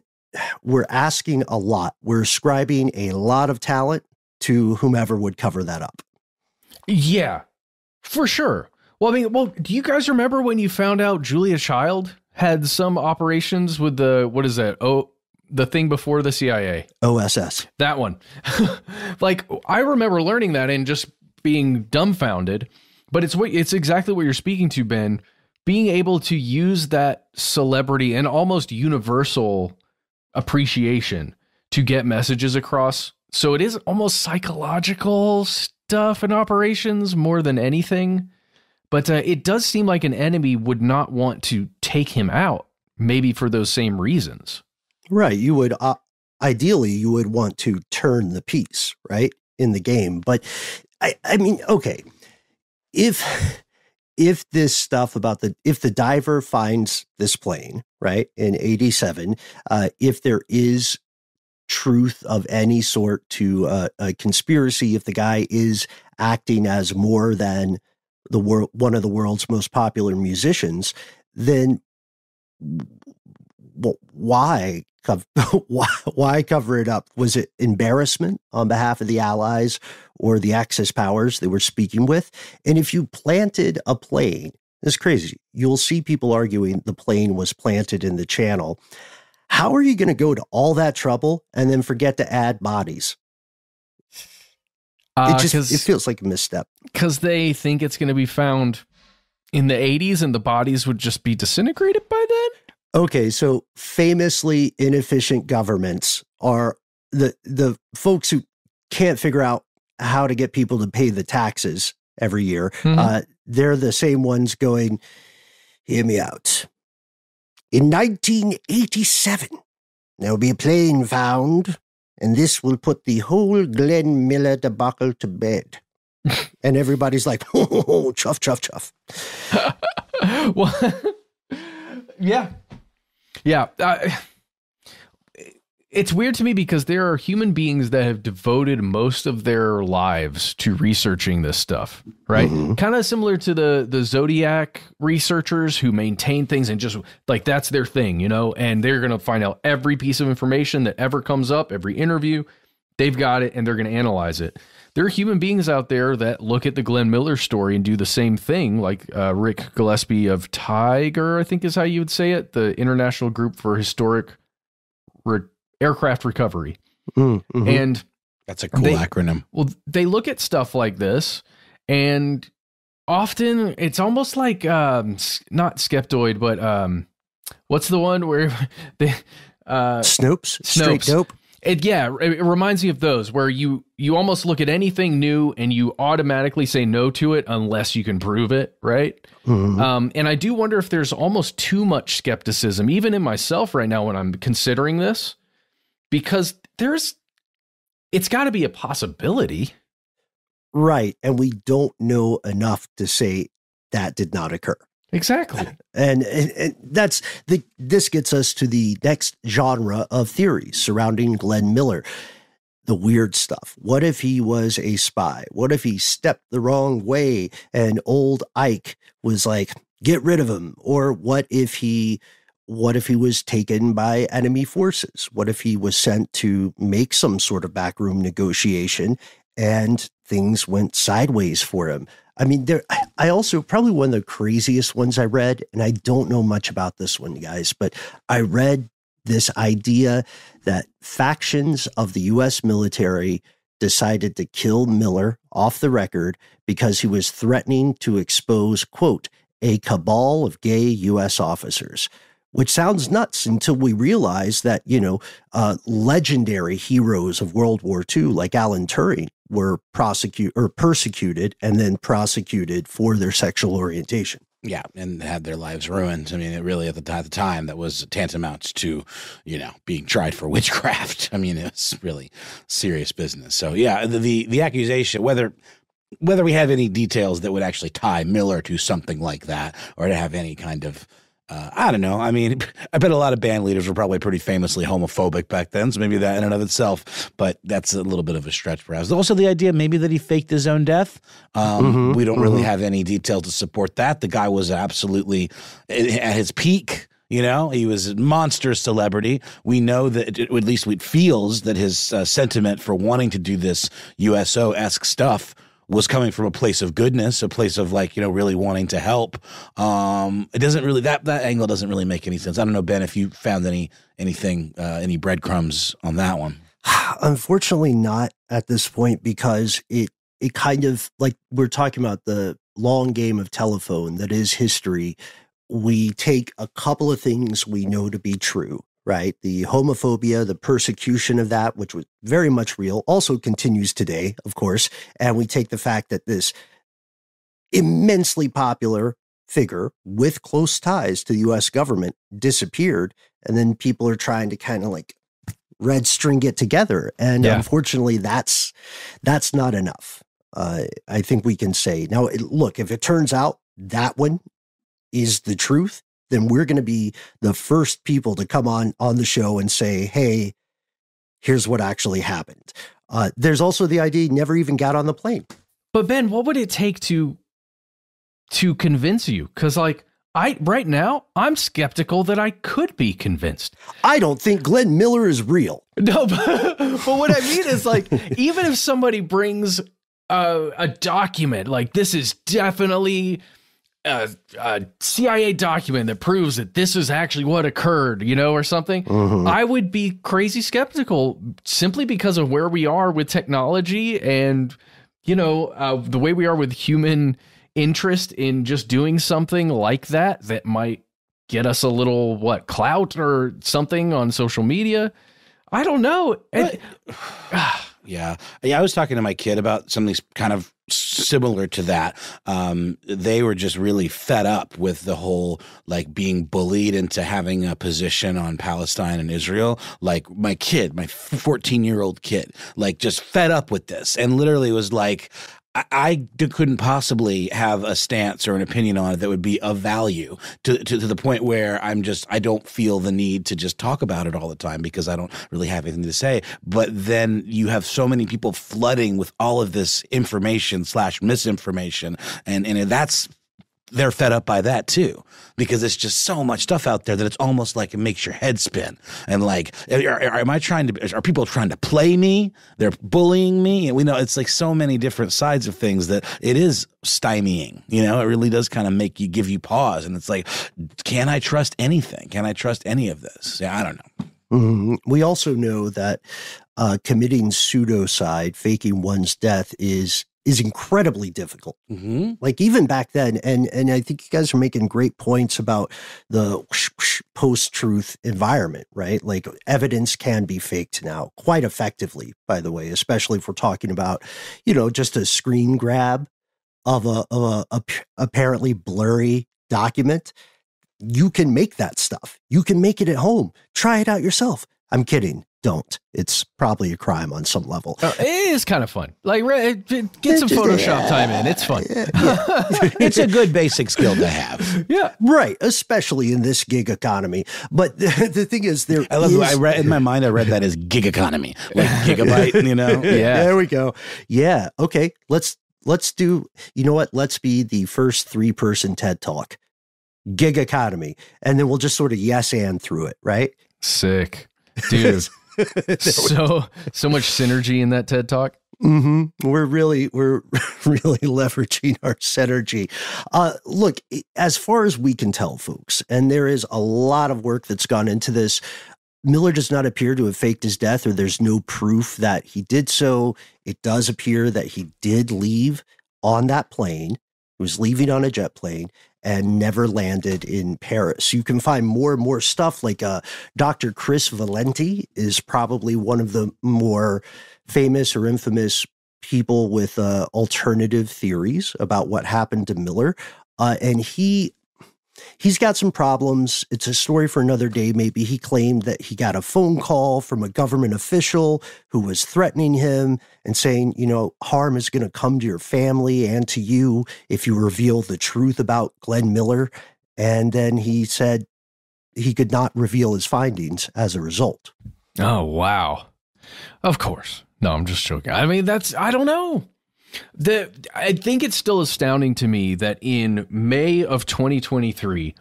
we're asking a lot. We're ascribing a lot of talent to whomever would cover that up. Yeah, for sure. Well, do you guys remember when you found out Julia Child had some operations with what is that? The thing before the CIA. OSS. That one. Like, I remember learning that and just being dumbfounded, but it's exactly what you're speaking to, Ben. Being able to use that celebrity and almost universal appreciation to get messages across. So it is almost psychological stuff and operations more than anything. But it does seem like an enemy would not want to take him out, maybe for those same reasons. Right. You would, ideally, you would want to turn the piece, right, in the game. But I mean, okay, if this stuff if the diver finds this plane, right, in 87, if there is truth of any sort to a conspiracy, if the guy is acting as more than one of the world's most popular musicians, then why cover it up? Was it embarrassment on behalf of the Allies or the Axis powers they were speaking with? And if you planted a plane, it's crazy. You'll see people arguing the plane was planted in the channel. How are you going to go to all that trouble and then forget to add bodies? It feels like a misstep. Because they think it's going to be found in the 80s and the bodies would just be disintegrated by then? Okay, so famously inefficient governments are the folks who can't figure out how to get people to pay the taxes every year. Mm-hmm. They're the same ones going, hear me out. In 1987, there'll be a plane found, and this will put the whole Glenn Miller debacle to bed. And everybody's like, oh, chuff, chuff, chuff. Well, yeah. Yeah. It's weird to me because there are human beings that have devoted most of their lives to researching this stuff, right? Mm-hmm. Kind of similar to the Zodiac researchers who maintain things and just like, that's their thing, and they're going to find out every piece of information that ever comes up, every interview, they've got it and they're going to analyze it. There are human beings out there that look at the Glenn Miller story and do the same thing, like Rick Gillespie of Tiger, I think is how you would say it, the International Group for Historic Aircraft Recovery. Mm-hmm. And that's a cool acronym. Well, they look at stuff like this, and often it's almost like not skeptoid, but what's the one where they Snopes, straight dope. It reminds me of those where you almost look at anything new and you automatically say no to it unless you can prove it, right? Mm-hmm. And I do wonder if there's almost too much skepticism, even in myself right now when I'm considering this, because it's got to be a possibility. Right. And we don't know enough to say that did not occur. Exactly. And this gets us to the next genre of theories surrounding Glenn Miller. The weird stuff. What if he was a spy? What if he stepped the wrong way and old Ike was like, get rid of him? Or what if he was taken by enemy forces? What if he was sent to make some sort of backroom negotiation and things went sideways for him? I mean, I also, probably one of the craziest ones I read, and I don't know much about this one, guys, but I read this idea that factions of the U.S. military decided to kill Miller off the record because he was threatening to expose, quote, a cabal of gay U.S. officers, which sounds nuts until we realize that, legendary heroes of World War II, like Alan Turing, were persecuted and then prosecuted for their sexual orientation. Yeah, and had their lives ruined. I mean, it really at the time that was tantamount to, being tried for witchcraft. I mean, it was really serious business. So yeah, the accusation, whether we have any details that would actually tie Miller to something like that, or to have any kind of I don't know. I mean, I bet a lot of band leaders were probably pretty famously homophobic back then, so maybe that in and of itself, but that's a little bit of a stretch perhaps. Also the idea maybe that he faked his own death. We don't really have any detail to support that. The guy was absolutely at his peak. He was a monster celebrity. We know that, at least it feels that his sentiment for wanting to do this USO-esque stuff was coming from a place of goodness, a place of really wanting to help. It doesn't really, that angle doesn't really make any sense. I don't know, Ben, if you found any breadcrumbs on that one. Unfortunately not at this point, because it kind of, like we're talking about the long game of telephone that is history. We take a couple of things we know to be true, right? The homophobia, the persecution of that, which was very much real, also continues today, of course. And we take the fact that this immensely popular figure with close ties to the U.S. government disappeared. And then people are trying to kind of red string it together. And unfortunately, that's not enough. I think we can say, now, look, if it turns out that one is the truth, then we're going to be the first people to come on the show and say, hey, here's what actually happened. There's also the idea he never even got on the plane. But Ben, what would it take to convince you? Because right now, I'm skeptical that I could be convinced. I don't think Glenn Miller is real. No, but what I mean is even if somebody brings a document, this is definitely a CIA document that proves that this is actually what occurred, or something, I would be crazy skeptical simply because of where we are with technology and, the way we are with human interest in just doing something like that might get us a little, clout or something on social media. I don't know. Yeah. I was talking to my kid about something kind of similar to that. They were just really fed up with the whole being bullied into having a position on Palestine and Israel. My kid, my 14-year-old kid, just fed up with this and literally was I couldn't possibly have a stance or an opinion on it that would be of value to the point where I don't feel the need to just talk about it all the time because I don't really have anything to say. But then you have so many people flooding with all of this information / misinformation. And they're fed up by that too, because it's just so much stuff out there that it's almost like it makes your head spin. And are people trying to play me? They're bullying me. And we know it's so many different sides of things that it is stymieing, it really does kind of give you pause. And it's can I trust anything? Can I trust any of this? Yeah, I don't know. We also know that committing pseudocide, faking one's death is incredibly difficult. Even back then, and I think you guys are making great points about the post-truth environment, right? Evidence can be faked now quite effectively, by the way, especially if we're talking about, just a screen grab of a apparently blurry document. You can make that stuff. You can make it at home. Try it out yourself. I'm kidding. Don't. It's probably a crime on some level. It is kind of fun. Get some Photoshop time in. It's fun. It's a good basic skill to have. Yeah. Right. Especially in this gig economy. But the thing is, in my mind, I read that as gig economy, gigabyte, Yeah. There we go. Yeah. Okay. Let's do, let's be the first 3-person TED Talk. Gig economy. And then we'll just sort of yes and through it, right? Sick. Dude. So much synergy in that TED Talk. We're really leveraging our synergy. Look, as far as we can tell, folks, and there is a lot of work that's gone into this, Miller does not appear to have faked his death, or there's no proof that he did so. It does appear that he did leave on that plane. He was leaving on a jet plane and never landed in Paris. You can find more and more stuff Dr. Chris Valenti is probably one of the more famous or infamous people with alternative theories about what happened to Miller. And he's got some problems. It's a story for another day. Maybe he claimed that he got a phone call from a government official who was threatening him and saying, harm is going to come to your family and to you if you reveal the truth about Glenn Miller. And then he said he could not reveal his findings as a result. Oh, wow. Of course. No, I'm just joking. I mean, I don't know. I think it's still astounding to me that in May of 2023,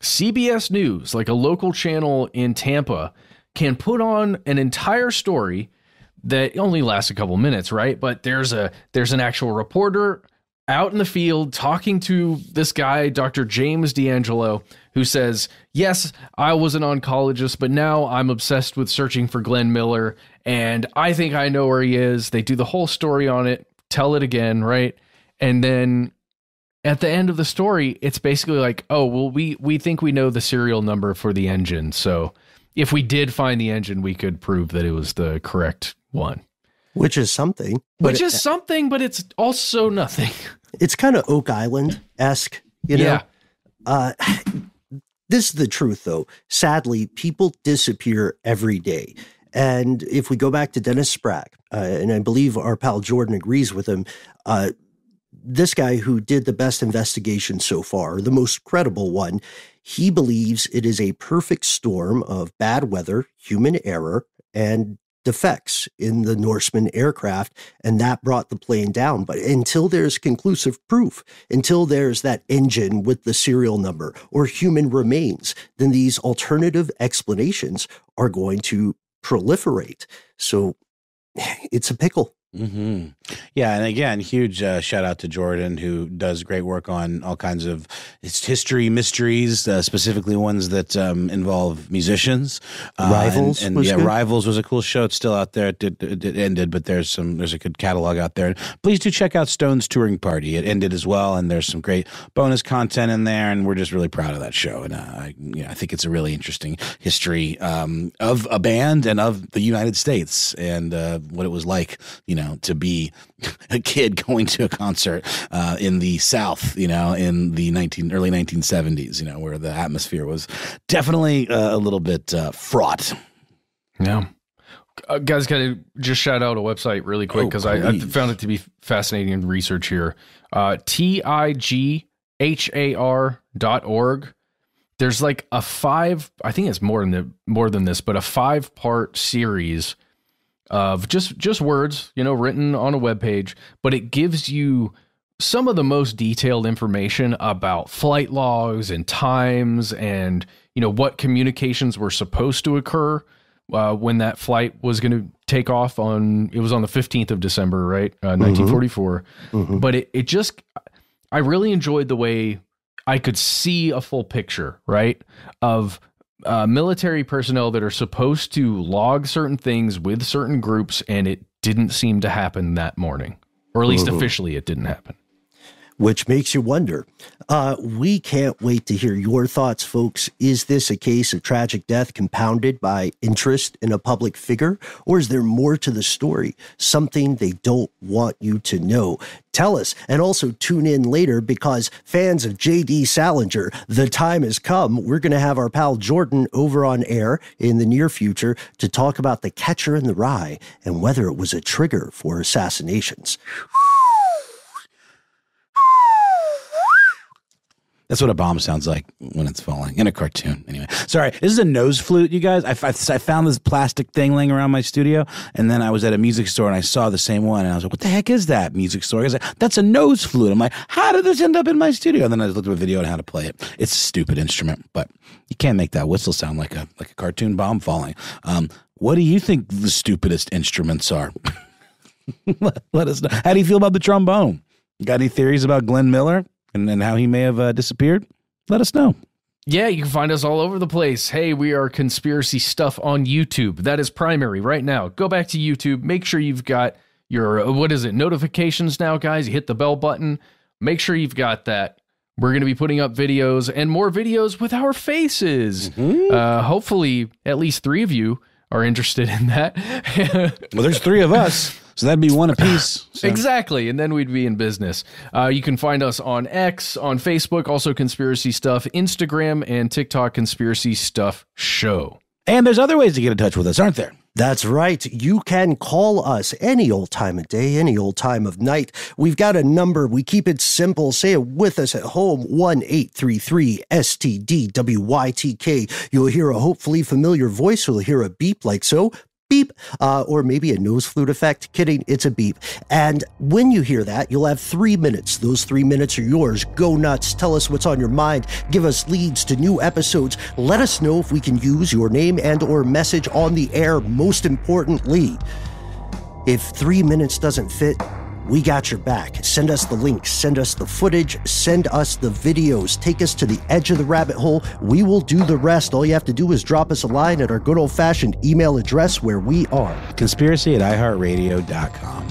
CBS News, like a local channel in Tampa, can put on an entire story that only lasts a couple minutes, right? But there's an actual reporter out in the field talking to this guy, Dr. James D'Angelo, who says, yes, I was an oncologist, but now I'm obsessed with searching for Glenn Miller, and I think I know where he is. They do the whole story on it. Tell it again, right? And then at the end of the story, it's basically like, oh, well, we think we know the serial number for the engine. So if we did find the engine, we could prove that it was the correct one. Which is something. But it's also nothing. It's kind of Oak Island-esque, Yeah. This is the truth, though. Sadly, people disappear every day. And if we go back to Dennis Sprague, and I believe our pal Jordan agrees with him, this guy who did the best investigation so far, the most credible one, he believes it is a perfect storm of bad weather, human error, and defects in the Norseman aircraft, and that brought the plane down. But until there's conclusive proof, until there's that engine with the serial number or human remains, then these alternative explanations are going to proliferate. So it's a pickle. Mm-hmm. Yeah, and again, huge shout out to Jordan, who does great work on all kinds of history mysteries, specifically ones that involve musicians. Rivals, Rivals was a cool show. It's still out there. It ended, but there's a good catalog out there. Please do check out Stone's Touring Party. It ended as well, and there's some great bonus content in there, and we're just really proud of that show. And I think it's a really interesting history of a band and of the United States and what it was like, to be a kid going to a concert in the South, in the early 1970s, where the atmosphere was definitely a little bit fraught. Yeah. Guys, can I just shout out a website really quick? Because I found it to be fascinating in research here. TIGHAR.org. There's like I think it's more than this, but a 5-part series of just words, written on a web page, but it gives you some of the most detailed information about flight logs and times and, what communications were supposed to occur when that flight was going to take off it was on the 15th of December, right? 1944. Mm-hmm. But I really enjoyed the way I could see a full picture, right? Of military personnel that are supposed to log certain things with certain groups, and it didn't seem to happen that morning, or at least officially it didn't happen. Which makes you wonder. We can't wait to hear your thoughts, folks. Is this a case of tragic death compounded by interest in a public figure? Or is there more to the story? Something they don't want you to know? Tell us, and also tune in later, because fans of J.D. Salinger, the time has come. We're going to have our pal Jordan over on air in the near future to talk about The Catcher in the Rye and whether it was a trigger for assassinations. That's what a bomb sounds like when it's falling in a cartoon. Anyway, sorry. This is a nose flute, you guys. I found this plastic thing laying around my studio, and then I was at a music store and I saw the same one, and I was like, "What the heck is that music store?" I was like, "That's a nose flute." I'm like, "How did this end up in my studio?" And then I looked at a video on how to play it. It's a stupid instrument, but you can't make that whistle sound like a cartoon bomb falling. What do you think the stupidest instruments are? Let us know. How do you feel about the trombone? Got any theories about Glenn Miller? And how he may have disappeared? Let us know. Yeah, you can find us all over the place. Hey, we are Conspiracy Stuff on YouTube. That is primary right now. Go back to YouTube. Make sure you've got your, notifications now, guys. You hit the bell button. Make sure you've got that. We're going to be putting up videos and more videos with our faces. Mm-hmm. Hopefully, at least 3 of you are interested in that. Well, there's 3 of us. So that'd be one apiece. So. Exactly. And then we'd be in business. You can find us on X, on Facebook, also Conspiracy Stuff, Instagram, and TikTok, Conspiracy Stuff Show. And there's other ways to get in touch with us, aren't there? That's right. You can call us any old time of day, any old time of night. We've got a number. We keep it simple. Say it with us at home, 1-833-STDWYTK. You'll hear a hopefully familiar voice. You'll hear a beep like so. Beep, or maybe a nose flute effect. Kidding, it's a beep. And when you hear that, you'll have 3 minutes. Those 3 minutes are yours. Go nuts. Tell us what's on your mind. Give us leads to new episodes. Let us know if we can use your name and or message on the air. Most importantly, if 3 minutes doesn't fit, we got your back. Send us the links, send us the footage, send us the videos. Take us to the edge of the rabbit hole. We will do the rest. All you have to do is drop us a line at our good old-fashioned email address where we are. Conspiracy@iHeartRadio.com.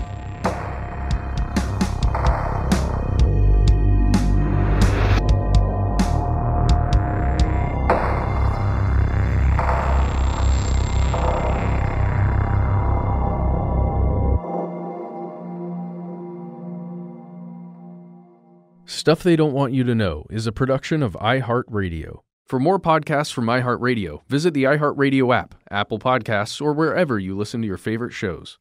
Stuff They Don't Want You to Know is a production of iHeartRadio. For more podcasts from iHeartRadio, visit the iHeartRadio app, Apple Podcasts, or wherever you listen to your favorite shows.